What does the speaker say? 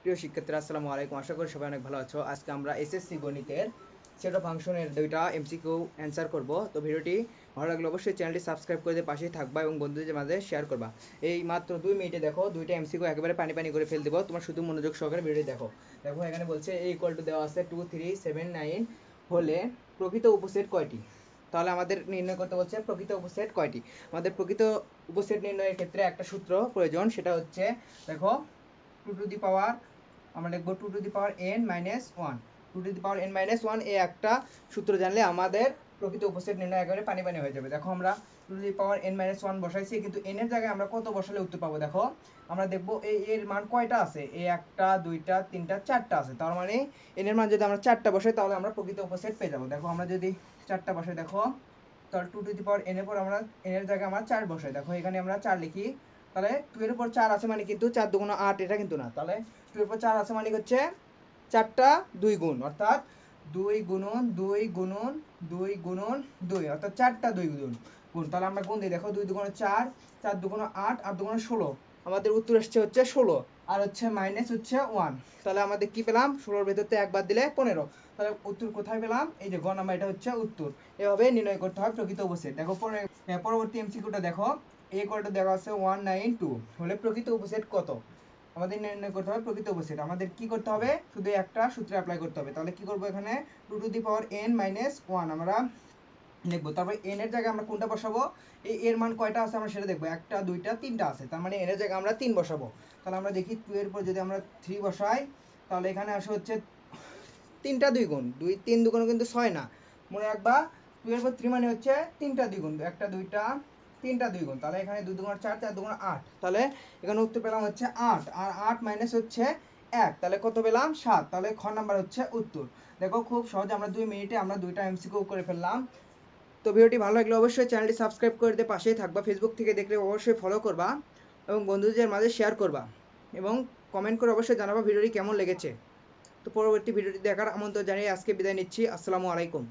প্রিয় শিক্ষার্থীরা আসসালামু আলাইকুম। আশা করি সবাই অনেক ভালো আছো। আজকে আমরা এসএসসি গণিতের সেট অফ ফাংশনের দুইটা এমসিকিউ অ্যান্সার করব। তো ভিডিওটি ভালো লাগলে অবশ্যই চ্যানেলটি সাবস্ক্রাইব করে দিয়ে পাশেই থাকবা এবং বন্ধুদের মাঝে শেয়ার করবা। এই মাত্র 2 মিনিটে দেখো দুইটা এমসিকিউ একেবারে পানি পানি করে ফেল দেবো। তোমার শুধু মনোযোগ সহকারে ভিডিওটি দেখো। দেখো এখানে বলছে a = দেওয়া আছে 2 3 7 9 হলে প্রকৃত উপসেট কয়টি। তাহলে আমাদের নির্ণয় করতে বলছে প্রকৃত উপসেট কয়টি। আমাদের প্রকৃত উপসেট নির্ণয়ের ক্ষেত্রে একটা সূত্র প্রয়োজন, সেটা হচ্ছে দেখো 2 টু দি পাওয়ার আমরা লিখব 2 to the power n minus 1। 2 to the power n minus 1 এই একটা সূত্র জানলে আমাদের প্রকৃত উপসেট নির্ণয় একেবারে পানি পানি হয়ে যাবে। দেখো আমরা 2 to the power n minus 1 বসাইছি, কিন্তু n এর জায়গায় আমরা কত বসালে উত্তর পাবো। দেখো আমরা দেখব এর মান কয়টা আছে, একটা দুইটা তিনটা চারটা আছে। তার মানে n এর মান যদি আমরা চারটা বসাই তাহলে আমরা প্রকৃত উপসেট পেয়ে যাবো। দেখো আমরা যদি চারটা বসাই, দেখো তাহলে 2 টু দি পাওয়ার n এর পর আমরা n এর জায়গায় আমরা 4 বসাই। দেখো এখানে আমরা 4 লিখি, তাহলে 2 এর উপর 4 আছে মানে কিন্তু 4 2 8 এটা কিন্তু না। তাহলে 2 এর উপর 4 আছে মানে হচ্ছে 4টা 2 গুণ, অর্থাৎ 2 গুণন 2 গুণন 2 গুণন 2, অর্থাৎ 4টা 2 গুণ। তাহলে আমরা গুণ দিই, দেখো 2 2 4, 4 2 8, 8 2 16। আমাদের উত্তর আসছে হচ্ছে 16 আর হচ্ছে মাইনাস হচ্ছে 1। তাহলে আমাদের কি পেলাম, 16 এর ভেতর থেকে একবার দিলে 15। তাহলে উত্তর কোথায় পেলাম, এই যে গ নাম্বার, এটা হচ্ছে উত্তর। এভাবে নির্ণয় করতে হয় প্রকৃত উপসেট। দেখো পরবর্তী এমসিকিউটা দেখো, a = দেওয়া আছে 192 হলে প্রকৃত উপসেট কত। আমাদের নির্ণয় করতে হবে প্রকৃত উপসেট। আমাদের কি করতে হবে, শুধু একটা সূত্র অ্যাপ্লাই করতে হবে। তাহলে কি করব, এখানে 2 to the power n minus 1 আমরা লিখবো। তারপর n এর জায়গায় আমরা কোনটা বসাবো, এই এর মান কয়টা আছে আমরা সেটা দেখবো। একটা দুইটা তিনটা আছে, তার মানে n এর জায়গায় আমরা 3 বসাবো। তাহলে আমরা দেখি 2 এর পর যদি আমরা 3 বসাই, তাহলে এখানে আসে হচ্ছে 3টা 2 গুণ, 2 3 2 গুণ কিন্তু 6 না, মনে রাখবা 2 এর পর 3 মানে হচ্ছে 3টা 2 গুণ, একটা দুইটা তিনটা 2 গুণ। তাহলে এখানে 2 2 4, 4 2 8। তাহলে এখানে উত্তর পেলাম হচ্ছে 8 আর 8 মাইনাস হচ্ছে 1, তাহলে কত পেলাম 7। তাহলে খ নাম্বার হচ্ছে উত্তর। দেখো খুব সহজে আমরা 2 মিনিটে আমরা দুইটা এমসিকিউ করে ফেললাম। তো ভিডিওটি ভালো লাগলে অবশ্যই চ্যানেলটি সাবস্ক্রাইব করে দিয়ে পাশেই থাকবা। ফেসবুক থেকে দেখলে অবশ্যই ফলো করবা এবং বন্ধুদের মাঝে শেয়ার করবা এবং কমেন্ট করে অবশ্যই জানাবা ভিডিওটি কেমন লেগেছে। তো পরবর্তী ভিডিওটি দেখার আমন্ত্রণ জানিয়ে আজকে বিদায় নিচ্ছি। আসসালামু আলাইকুম।